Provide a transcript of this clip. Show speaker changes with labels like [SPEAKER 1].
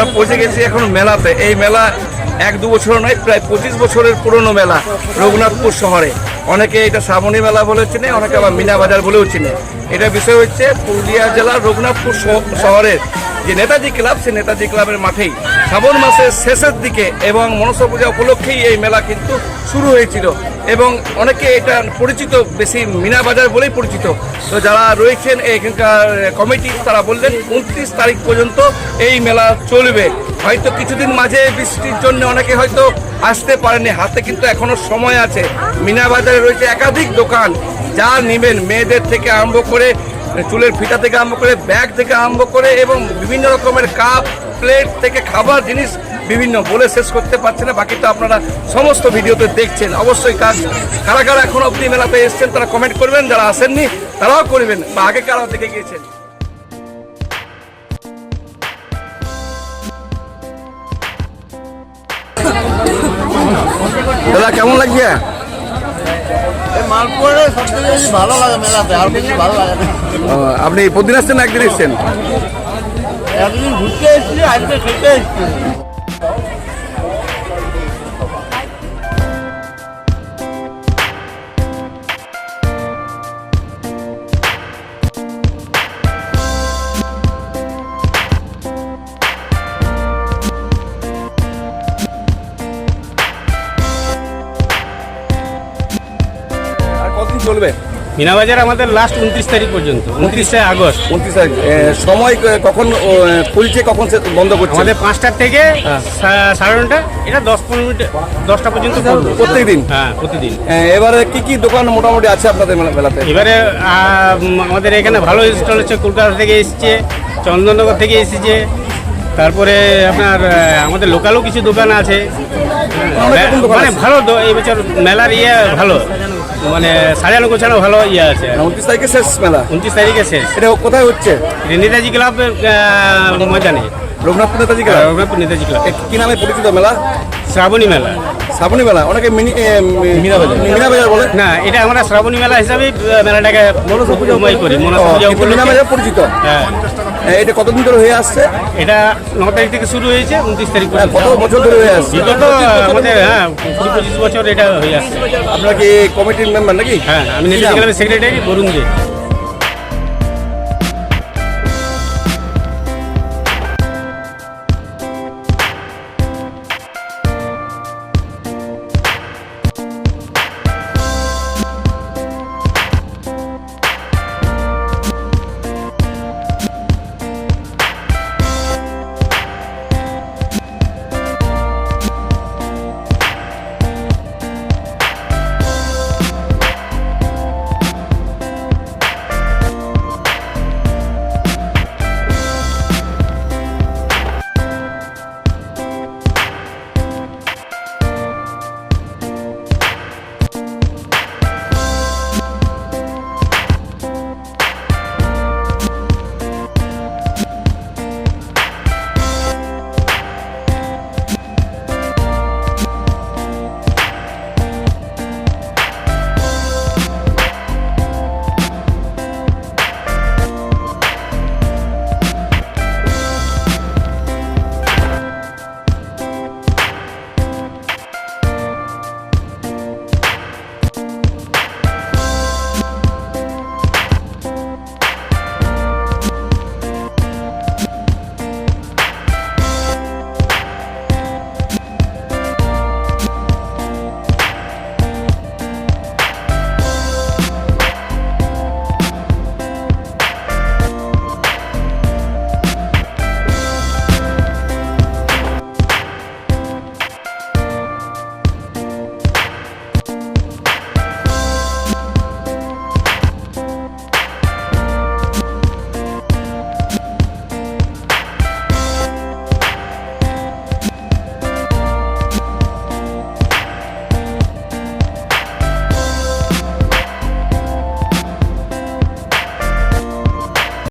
[SPEAKER 1] আমরা পৌঁছে গেছি এখন মেলাতে। এই মেলা 1-2 বছর নয়, প্রায় 25 বছরের পুরনো মেলা রঘুনাথপুর শহরে। অনেকে এটা শ্রাবণী মেলা বলে চিনে, অনেকে আবার মিনা বাজার বলেও চিনে। এটা বিষয় হচ্ছে পুরুলিয়া জেলার রঘুনাথপুর শহরের যে নেতাজি ক্লাব, সেই নেতাজি ক্লাবের মাঠেই শ্রাবণ মাসের শেষের দিকে এবং মনসা পূজা উপলক্ষেই এই মেলা কিন্তু শুরু হয়েছিল। এবং অনেকে এটা পরিচিত বেশি মিনা বাজার বলেই পরিচিত। তো যারা রয়েছেন এখানকার কমিটি, তারা বললেন 29 তারিখ পর্যন্ত এই মেলা চলবে। হয়তো কিছুদিন মাঝে বৃষ্টির জন্য অনেকে হয়তো আসতে পারেনি, হাতে কিন্তু এখনো সময় আছে। মিনা বাজারে রয়েছে একাধিক দোকান, যা নেবেন মেয়েদের থেকে আরম্ভ করে চুলের ফিতা থেকে আরম্ভ করে ব্যাগ থেকে আরম্ভ করে এবং বিভিন্ন রকমের কাপ প্লেট থেকে খাবার জিনিস বিভিন্ন বলে শেষ করতে পারছে না। বাকি তো আপনারা সমস্ত ভিডিওতে দেখছেন। অবশ্যই কারা কারা এখন অবধি মেলাতে এসছেন তারা কমেন্ট করবেন, যারা আসেননি তারাও করবেন, বা আগে কারা দেখে গিয়েছেন। দাদা কেমন লাগছে?
[SPEAKER 2] মালপোয়াটা সবথেকে বেশি ভালো লাগে মেলাতে, আর বেশি ভালো লাগে না।
[SPEAKER 1] আপনি প্রতিদিন আসছেন না একদিন এসছেন?
[SPEAKER 2] একদিন ঘুরতে এসেছি, আজকে খেতে এসেছি।
[SPEAKER 1] আর কতদিন চলবে
[SPEAKER 3] মিনা বাজার? আমাদের লাস্ট 29 তারিখ পর্যন্ত, 29শে আগস্ট।
[SPEAKER 1] 29 তারিখ। সময় কখন খুলছে, কখন বন্ধ করছে?
[SPEAKER 3] আমাদের 5টার থেকে 9:30, এটা 10-15 মিনিট, 10টা পর্যন্ত
[SPEAKER 1] প্রত্যেকদিন?
[SPEAKER 3] হ্যাঁ, প্রতিদিন।
[SPEAKER 1] এবারে কি কি দোকান মোটামুটি আছে আপনাদের মেলাতে?
[SPEAKER 3] এবারে আমাদের এখানে ভালো স্টল হচ্ছে, কলকাতা থেকে এসছে, চন্দননগর থেকে এসেছে, তারপরে আপনার আমাদের লোকালও কিছু দোকান আছে। মানে ভালো এই বছর মেলার ভালো, মানে সাজানো গোছানো ভালো আছে।
[SPEAKER 1] 29 তারিখে শেষ মেলা?
[SPEAKER 3] 29 তারিখে শেষ।
[SPEAKER 1] এটা কোথায় হচ্ছে?
[SPEAKER 3] নেতাজি ক্লাব ময়দানে,
[SPEAKER 1] রঘুনাথপুর নেতাজি ক্লাব।
[SPEAKER 3] রঘুনাথপুর নেতাজি ক্লাব।
[SPEAKER 1] কি নামে পরিচিত মেলা?
[SPEAKER 3] শ্রাবণী মেলা।
[SPEAKER 1] শ্রাবণী মেলা, অনেকে মিনা বাজার বলে।
[SPEAKER 3] না, এটা আমরা শ্রাবণী মেলা হিসাবে মেলাটাকে করি,
[SPEAKER 1] মিনা বাজার পরিচিত।
[SPEAKER 3] হ্যাঁ।
[SPEAKER 1] এটা কতদিন ধরে হয়ে আসছে?
[SPEAKER 3] এটা 9 তারিখ থেকে শুরু হয়েছে, 29 তারিখ পর্যন্ত।
[SPEAKER 1] কত বছর ধরে হয়ে আসছে?
[SPEAKER 3] বিগত আমাদের 20-25 বছর এটা হয়ে আসছে।
[SPEAKER 1] আপনারা কি কমিটির মেম্বার নাকি?
[SPEAKER 3] হ্যাঁ, আমি নেতাজি ক্লাবের সেক্রেটারি বরুণ দে।